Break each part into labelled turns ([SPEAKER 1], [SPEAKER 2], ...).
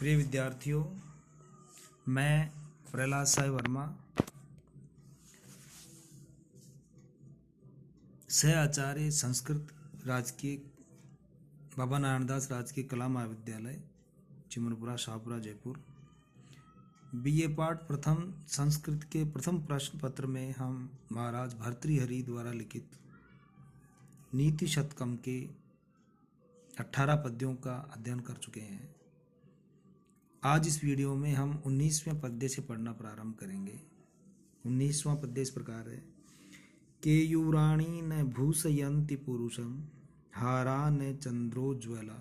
[SPEAKER 1] प्रिय विद्यार्थियों, मैं प्रहलाद साय वर्मा, सह आचार्य संस्कृत राजकीय बाबा नारायणदास राजकीय कला महाविद्यालय चिमनपुरा शाहपुरा जयपुर, बीए पाठ प्रथम संस्कृत के प्रथम प्रश्न पत्र में हम महाराज भर्तृहरि द्वारा लिखित नीति शतकम के 18 पद्यों का अध्ययन कर चुके हैं। आज इस वीडियो में हम 19वें पद्य से पढ़ना प्रारंभ करेंगे। 19वां पद्य इस प्रकार है। केयूराणि न भूषयन्ति पुरुषं हारा न चंद्रोज्ज्वला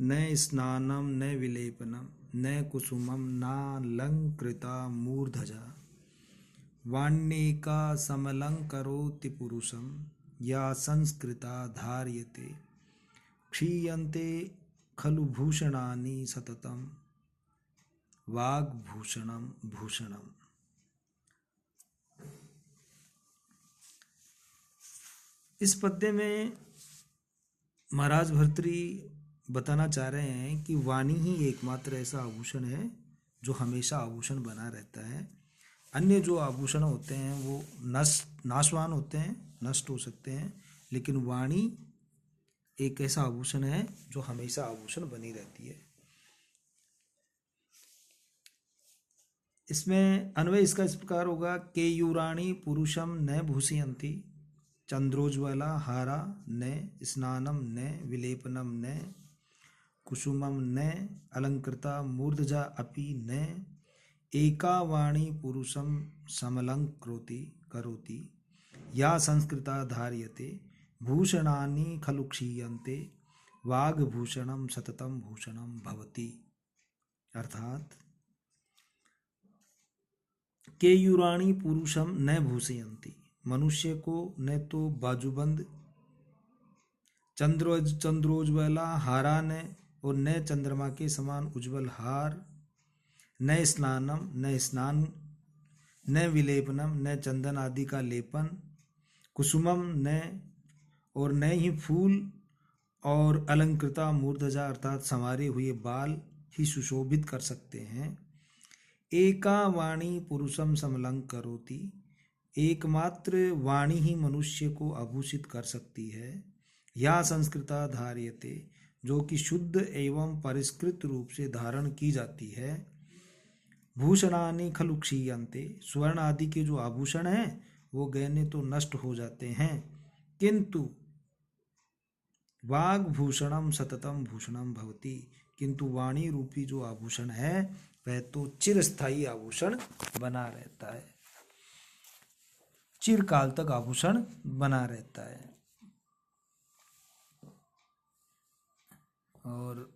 [SPEAKER 1] न स्नानं न विलेपनं न कुसुमं नालंकृता मूर्धजा वाण्येका समलंकरोति पुरुषं या संस्कृता धार्यते क्षीयन्ते खलु भूषणानि सततं वाग्भूषणं भूषणम्। इस पद्य में महाराज भर्तृ बताना चाह रहे हैं कि वाणी ही एकमात्र ऐसा आभूषण है जो हमेशा आभूषण बना रहता है। अन्य जो आभूषण होते हैं वो नाशवान होते हैं, नष्ट हो सकते हैं, लेकिन वाणी एक ऐसा आभूषण है जो हमेशा आभूषण बनी रहती है। इसमें अन्वय इसका इस प्रकार होगा। केयूराणि पुरुषम न भूषयन्ति चंद्रोज्ज्वला हारा न स्नानम न विलेपनम न कुसुमम न अलंकृता मूर्धजा अपि न एका वाणी पुरुषम समलंकृति करोति या संस्कृता धार्यते भूषणानि खलु क्षीयन्ते वाग्भूषणं सततं भूषणं भवति। अर्थात केयूराणि पुरुषम न भूषयन्ति, मनुष्य को न तो बाजूबंद चंद्रोज्ज्वला हारा न और न चंद्रमा के समान उज्ज्वल हार, न स्नानम न स्नान न विलेपनम न चंदन आदि का लेपन, कुसुमम न और न ही फूल और अलंकृता मूर्धजा अर्थात संवारे हुए बाल ही सुशोभित कर सकते हैं। एका वाणी पुरुषम समलंकरोति, एकमात्र वाणी ही मनुष्य को आभूषित कर सकती है। या संस्कृता धार्यते, जो कि शुद्ध एवं परिष्कृत रूप से धारण की जाती है। भूषणानि खलु क्षीयन्ते, स्वर्ण आदि के जो आभूषण हैं वो गहने तो नष्ट हो जाते हैं, किंतु वाग्भूषणम सततम भूषणम भवति, किंतु वाणी रूपी जो आभूषण है वह तो चिरस्थायी आभूषण बना रहता है, चिरकाल तक आभूषण बना रहता है। और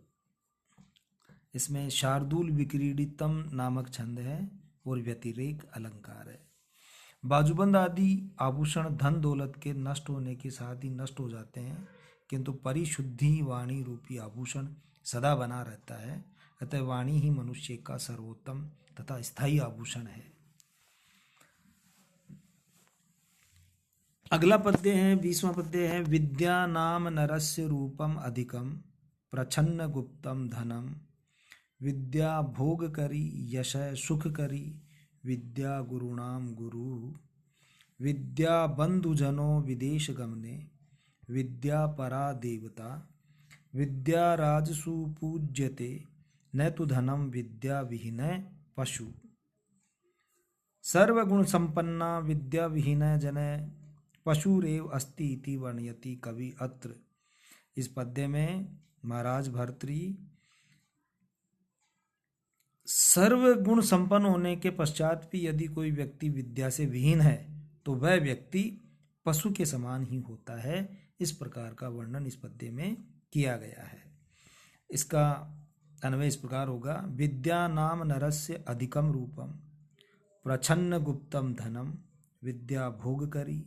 [SPEAKER 1] इसमें शार्दूल विक्रीडितम नामक छंद है और व्यतिरेक अलंकार है। बाजूबंद आदि आभूषण धन दौलत के नष्ट होने के साथ ही नष्ट हो जाते हैं, किंतु परिशुद्धि वाणी रूपी आभूषण सदा बना रहता है। अतः वाणी ही मनुष्य का सर्वोत्तम तथा स्थायी आभूषण है। अगला पद्य है 20वां पद्य है। विद्या नाम नरस्य रूपम अधिकम प्रछन्न गुप्तम धनम विद्या भोग करी यश सुख करी विद्या गुरुणाम गुरु विद्या बंधुजनो विदेश गमने विद्या परा देवता विद्या राजसु पूज्यते न तु धनम विद्या विहीन पशु। सर्वगुण संपन्ना विद्या विहीन जन पशुरेव अस्ति इति वर्णयति कवि अत्र। इस पद्य में महाराज भर्तृ सर्वगुण संपन्न होने के पश्चात भी यदि कोई व्यक्ति विद्या से विहीन है तो वह व्यक्ति पशु के समान ही होता है, इस प्रकार का वर्णन इस पद्य में किया गया है। इसका अन्वय इस प्रकार होगा। विद्या नाम नरस्य अधिकम रूपम प्रछन्न गुप्तम धनम विद्या भोग करी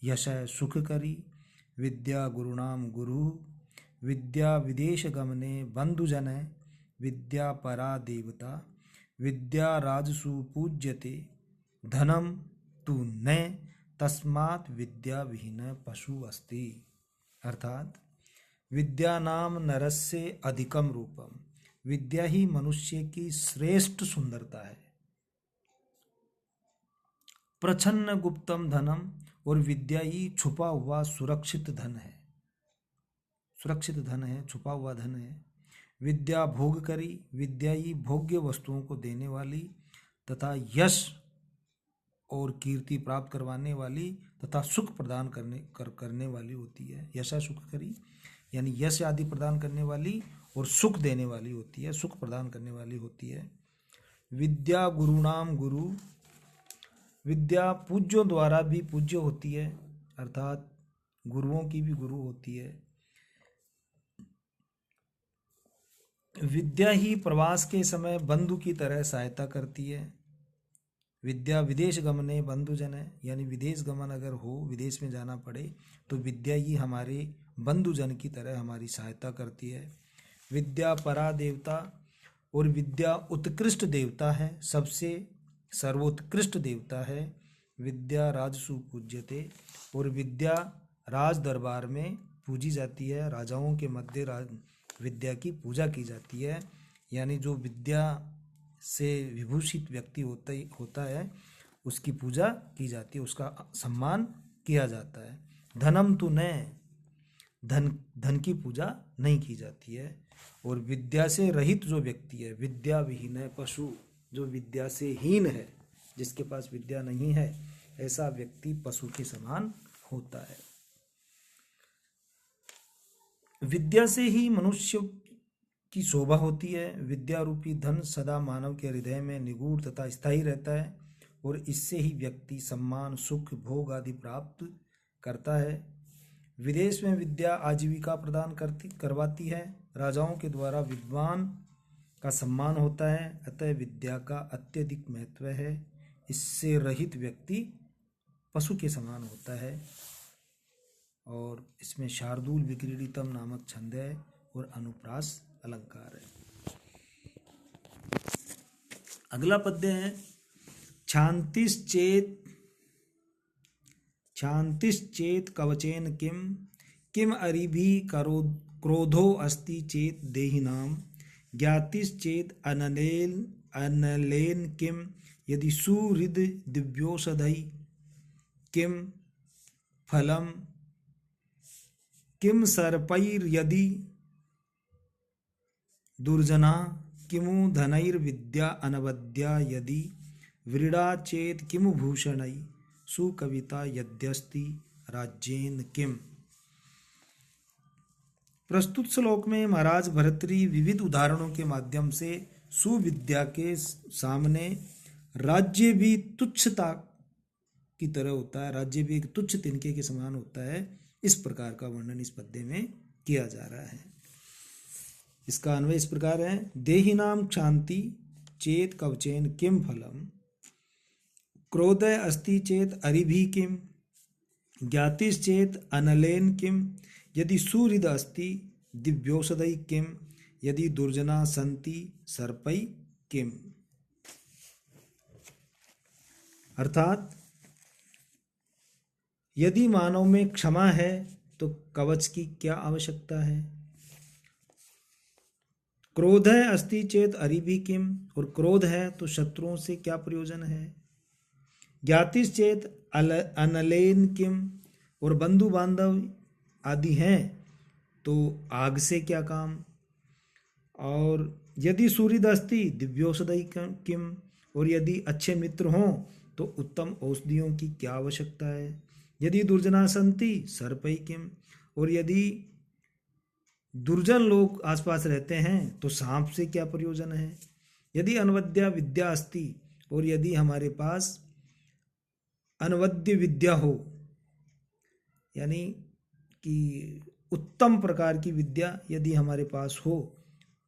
[SPEAKER 1] यश सुख करी विद्या गुरुणाम गुरु विद्या विदेश गमने बंधुजन विद्या परा देवता विद्या राजसु पूज्यते धनम तु न तस्मात् विद्या विहीन पशु अस्ति। अर्थात विद्या नाम नरस्य अधिकम रूपम, विद्या ही मनुष्य की श्रेष्ठ सुंदरता है। प्रछन्न गुप्तम धनम, और विद्या ही छुपा हुआ सुरक्षित धन है। सुरक्षित धन है, छुपा हुआ धन है। विद्या भोग करी, विद्या ही भोग्य वस्तुओं को देने वाली तथा यश और कीर्ति प्राप्त करवाने वाली तथा सुख प्रदान करने वाली होती है। यशा सुख करी यानी यश आदि प्रदान करने वाली और सुख देने वाली होती है, सुख प्रदान करने वाली होती है। विद्या गुरुणाम गुरु, विद्या पूज्यों द्वारा भी पूज्य होती है, अर्थात गुरुओं की भी गुरु होती है। विद्या ही प्रवास के समय बंधु की तरह सहायता करती है। विद्या विदेश गमने बंधु जन है, यानी विदेश गमन अगर हो, विदेश में जाना पड़े तो विद्या ही हमारे बंधु जन की तरह हमारी सहायता करती है। विद्या परा देवता, और विद्या उत्कृष्ट देवता है, सबसे सर्वोत्कृष्ट देवता है। विद्या राजसु पूज्यते, और विद्या राज दरबार में पूजी जाती है, राजाओं के मध्य विद्या की पूजा की जाती है। यानी जो विद्या से विभूषित व्यक्ति होता है उसकी पूजा की जाती है, उसका सम्मान किया जाता है। धनम तु न, धन की पूजा नहीं की जाती है। और विद्या से रहित जो व्यक्ति है, विद्या विहीन है पशु, जो विद्या से हीन है, जिसके पास विद्या नहीं है, ऐसा व्यक्ति पशु के समान होता है। विद्या से ही मनुष्य की शोभा होती है। विद्या रूपी धन सदा मानव के हृदय में निगूढ़ तथा स्थायी रहता है, और इससे ही व्यक्ति सम्मान, सुख, भोग आदि प्राप्त करता है। विदेश में विद्या आजीविका प्रदान करवाती है। राजाओं के द्वारा विद्वान का सम्मान होता है, अतः विद्या का अत्यधिक महत्व है। इससे रहित व्यक्ति पशु के समान होता है। और इसमें शार्दूल विक्रीडितम नामक छंद है और अनुप्रास अलंकार है। अगला पद्य है क्षांतिश्चेत कवचेन किम, किम अरिभि क्रोधो अस्ति चेत देहिनाम, ज्ञातिश्चेत अनलेन किम, यदि सुहृद दिव्योषधै किम फलम, किम सर्पैर्यदि दुर्जना, किमु धनैर्विद्या अनवद्या, यदि व्रीडा चेत किमु भूषणै, सुकविता यद्यस्ति राज्येन किम। प्रस्तुत श्लोक में महाराज भर्तृहरि विविध उदाहरणों के माध्यम से सुविद्या के सामने राज्य भी तुच्छता की तरह होता है, राज्य भी एक तुच्छ तिनके के समान होता है, इस प्रकार का वर्णन इस पद्य में किया जा रहा है। इसका अन्वय इस प्रकार है। देहिनाम क्षांति चेत कवचेन किम फलम, क्रोधय अस्ति चेत अरिभि किम, ज्ञातिश्चेत अनलेन किम, यदि सुहृद अस्ति दिव्योषधै किम, यदि दुर्जना सन्ति सर्पै किम। अर्थात यदि मानव में क्षमा है तो कवच की क्या आवश्यकता है। क्रोध है अस्ति चेत अरिभि किम, और क्रोध है तो शत्रुओं से क्या प्रयोजन है। ज्ञातिश्चेत अनलेन किम, और बंधु बांधव आदि हैं तो आग से क्या काम। और यदि सूर्य अस्ति दिव्योषधि किम, और यदि अच्छे मित्र हों तो उत्तम औषधियों की क्या आवश्यकता है। यदि दुर्जना संति सर्पै किम, और यदि दुर्जन लोग आसपास रहते हैं तो सांप से क्या प्रयोजन है। यदि अनवद्या विद्या अस्ति, और यदि हमारे पास अनवद्य विद्या हो, यानी कि उत्तम प्रकार की विद्या यदि हमारे पास हो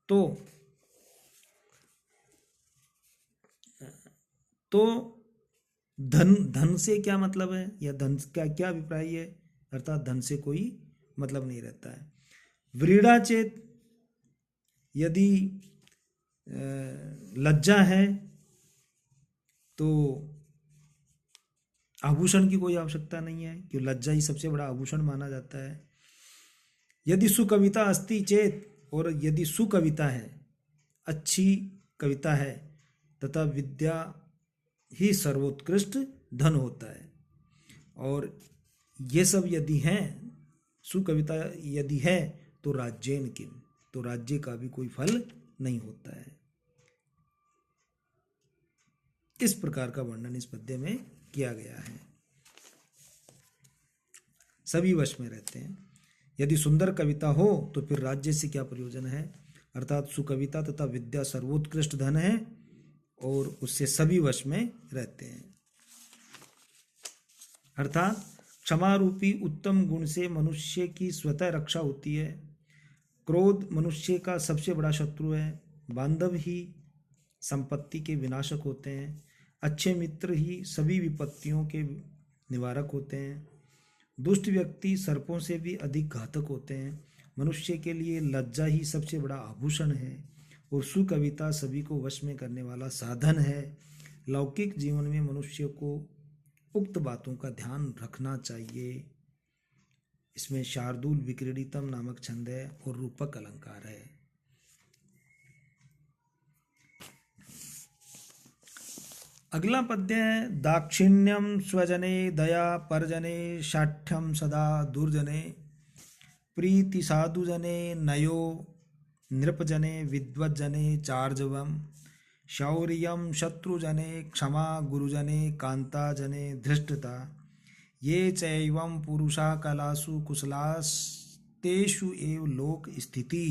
[SPEAKER 1] तो धन से क्या मतलब है, या धन का क्या अभिप्राय है, अर्थात धन से कोई मतलब नहीं रहता है। व्रीड़ा चेत, यदि लज्जा है तो आभूषण की कोई आवश्यकता नहीं है, क्योंकि लज्जा ही सबसे बड़ा आभूषण माना जाता है। यदि सुकविता अस्ति चेत, और यदि सुकविता है अच्छी कविता है तथा विद्या ही सर्वोत्कृष्ट धन होता है। और ये सब यदि हैं, सुकविता यदि है तो राज्येन किम, तो राज्य का भी कोई फल नहीं होता है। इस प्रकार का वर्णन इस पद्य में किया गया है। सभी वश में रहते हैं। यदि सुंदर कविता हो तो फिर राज्य से क्या प्रयोजन है। अर्थात सुकविता तथा विद्या सर्वोत्कृष्ट धन है और उससे सभी वश में रहते हैं। अर्थात क्षमा रूपी उत्तम गुण से मनुष्य की स्वतः रक्षा होती है। क्रोध मनुष्य का सबसे बड़ा शत्रु है। बांधव ही संपत्ति के विनाशक होते हैं। अच्छे मित्र ही सभी विपत्तियों के निवारक होते हैं। दुष्ट व्यक्ति सर्पों से भी अधिक घातक होते हैं। मनुष्य के लिए लज्जा ही सबसे बड़ा आभूषण है और सुकविता सभी को वश में करने वाला साधन है। लौकिक जीवन में मनुष्य को उक्त बातों का ध्यान रखना चाहिए। इसमें शार्दूल विक्रीडितम नामक छंद है और रूपक अलंकार है। अगला पद्य है दाक्षिण्यम स्वजने दया परजने शाठ्यम सदा दुर्जने प्रीति साधुजने नयो नृपजने विद्वज्जने चार्जवम शौर्यम शत्रुजने क्षमा गुरुजने कांताजने धृष्टता ये चैवं पुरुषा कलासु कुशलास्तेषु एव लोक स्थिति।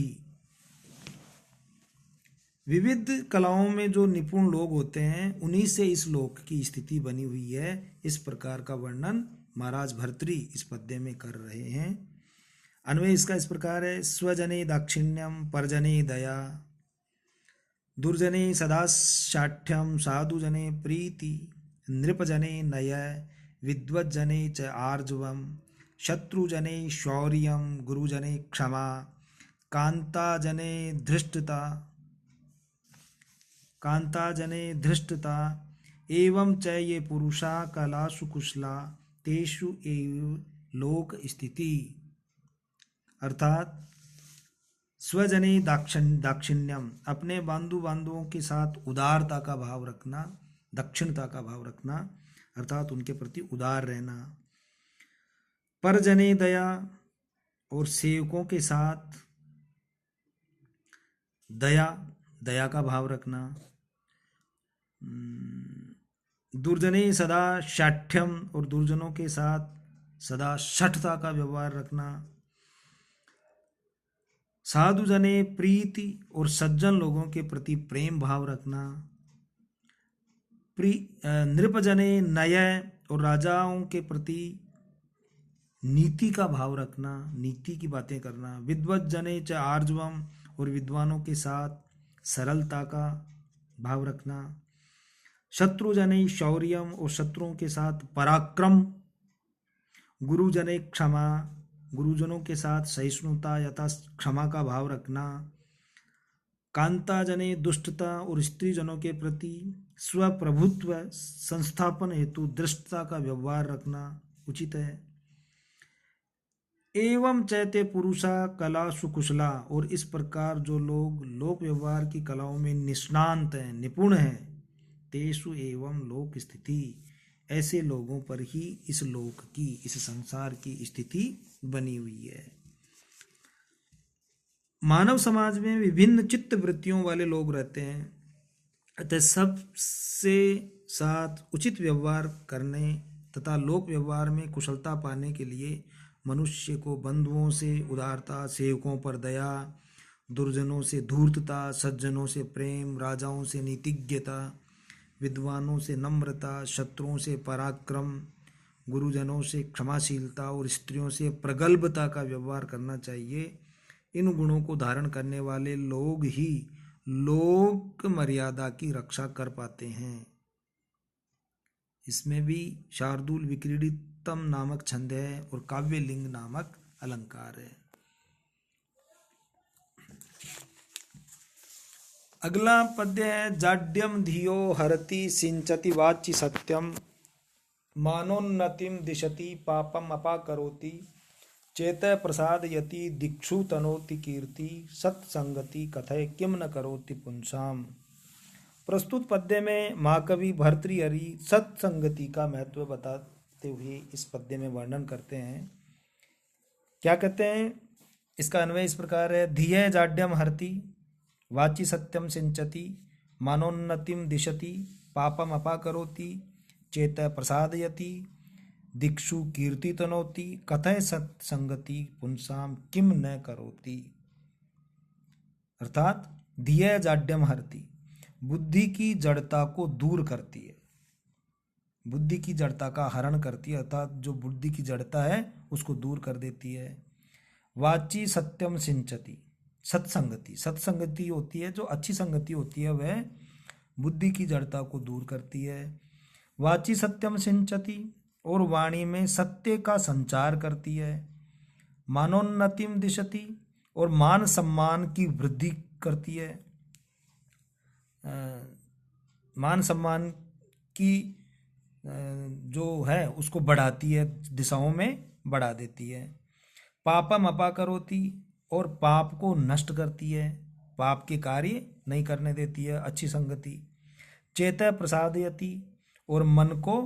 [SPEAKER 1] विविध कलाओं में जो निपुण लोग होते हैं उन्हीं से इस लोक की स्थिति बनी हुई है। इस प्रकार का वर्णन महाराज भर्तृ इस पद्य में कर रहे हैं। अन्वय इसका इस प्रकार है। स्वजने दाक्षिण्यम परजने दया दुर्जने सदा शाठ्यम साधुजने प्रीति नृपजने नय विद्वज्जने च आर्जवम शत्रुजने शौर्यम गुरुजने क्षमा कांताजने धृष्टता एवं च ये पुरुषा कलासु कुशला तेषु एव लोक स्थिति। अर्थात स्वजने दाक्षिण्यम, अपने बांधवों के साथ उदारता का भाव रखना, दक्षिणता का भाव रखना, अर्थात उनके प्रति उदार रहना। परजने दया, और सेवकों के साथ दया का भाव रखना। दुर्जने सदा शाठ्यम, और दुर्जनों के साथ सदा शठता का व्यवहार रखना। साधुजने प्रीति, और सज्जन लोगों के प्रति प्रेम भाव रखना। नृपजने नय, और राजाओं के प्रति नीति का भाव रखना, नीति की बातें करना। विद्वज्जने च आर्जवम, और विद्वानों के साथ सरलता का भाव रखना। शत्रुजने शौर्यम, और शत्रुओं के साथ पराक्रम। गुरुजने क्षमा, गुरुजनों के साथ सहिष्णुता यथा क्षमा का भाव रखना। कांताजने दुष्टता, और स्त्रीजनों के प्रति स्वप्रभुत्व संस्थापन हेतु दृष्टता का व्यवहार रखना उचित है। एवं चैते पुरुषा कला सुकुशला, और इस प्रकार जो लोग लोक व्यवहार की कलाओं में निष्णांत हैं, निपुण हैं, तेषु एवं लोक स्थिति, ऐसे लोगों पर ही इस लोक की, इस संसार की स्थिति बनी हुई है। मानव समाज में विभिन्न चित्त वृत्तियों वाले लोग रहते हैं, अतः सबसे साथ उचित व्यवहार करने तथा लोक व्यवहार में कुशलता पाने के लिए मनुष्य को बंधुओं से उदारता, सेवकों पर दया, दुर्जनों से धूर्तता, सज्जनों से प्रेम, राजाओं से नीतिज्ञता, विद्वानों से नम्रता, शत्रुओं से पराक्रम, गुरुजनों से क्षमाशीलता और स्त्रियों से प्रगल्भता का व्यवहार करना चाहिए। इन गुणों को धारण करने वाले लोग ही लोक मर्यादा की रक्षा कर पाते हैं। इसमें भी शार्दूल विक्रीडितम नामक छंद है और काव्यलिंग नामक अलंकार है। अगला पद्य है जाड्यम धियो हरति सिंचति वाचि सत्यम मानोन्नतिम दिशति पापम अपाकरोति चेतः प्रसादयति दिक्षु तनोति कीर्ति सत्संगति कथय किम न करोति पुंसाम। प्रस्तुत पद्य में महाकवि भर्तृहरि सत्संगति का महत्व बताते हुए इस पद्य में वर्णन करते हैं। क्या कहते हैं? इसका अन्वय इस प्रकार है। धिये जाड्यम हरति वाचि सत्यम सिंचति मानोन्नतिम दिशति पापम अपाकरोति चेतः प्रसादयति दिक्षु कीर्ति तनोति कथय सत्संगति पुंसाम किम न करोति। अर्थात धिये जाड्यम हरति, बुद्धि की जड़ता को दूर करती है, बुद्धि की जड़ता का हरण करती है, अर्थात जो बुद्धि की जड़ता है उसको दूर कर देती है। वाची सत्यम सिंचति, सत्संगति, सत्संगति होती है जो अच्छी संगति होती है वह बुद्धि की जड़ता को दूर करती है। वाची सत्यम सिंचति, और वाणी में सत्य का संचार करती है। मानोन्नतिम दिशति, और मान सम्मान की वृद्धि करती है, मान सम्मान की जो है उसको बढ़ाती है, दिशाओं में बढ़ा देती है। पापम अपाकरोति, और पाप को नष्ट करती है, पाप के कार्य नहीं करने देती है अच्छी संगति। चेतः प्रसादयति, और मन को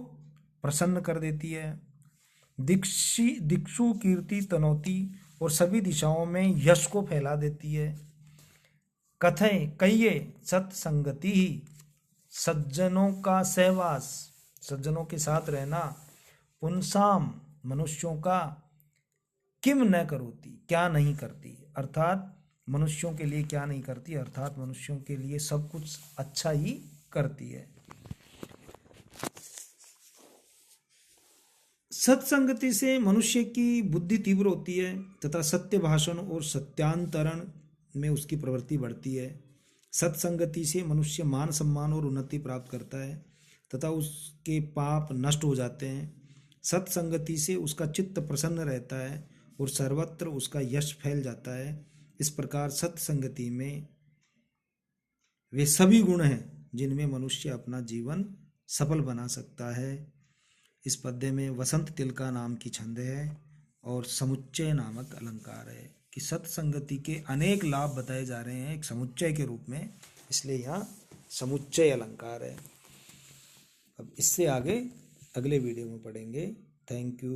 [SPEAKER 1] प्रसन्न कर देती है। दिक्षु कीर्ति तनोति, और सभी दिशाओं में यश को फैला देती है। कथय कहिए सत्संगति ही, सज्जनों का सहवास, सज्जनों के साथ रहना, पुंसाम मनुष्यों का, किम न करोति क्या नहीं करती, अर्थात मनुष्यों के लिए क्या नहीं करती, अर्थात मनुष्यों के लिए सब कुछ अच्छा ही करती है। सत्संगति से मनुष्य की बुद्धि तीव्र होती है तथा सत्य भाषण और सत्यांतरण में उसकी प्रवृत्ति बढ़ती है। सत्संगति से मनुष्य मान सम्मान और उन्नति प्राप्त करता है तथा उसके पाप नष्ट हो जाते हैं। सत्संगति से उसका चित्त प्रसन्न रहता है और सर्वत्र उसका यश फैल जाता है। इस प्रकार सत्संगति में वे सभी गुण हैं जिनमें मनुष्य अपना जीवन सफल बना सकता है। इस पद्य में वसंत तिलका नाम की छंद है और समुच्चय नामक अलंकार है कि सत्संगति के अनेक लाभ बताए जा रहे हैं एक समुच्चय के रूप में, इसलिए यहाँ समुच्चय अलंकार है। अब इससे आगे अगले वीडियो में पढ़ेंगे। Thank you.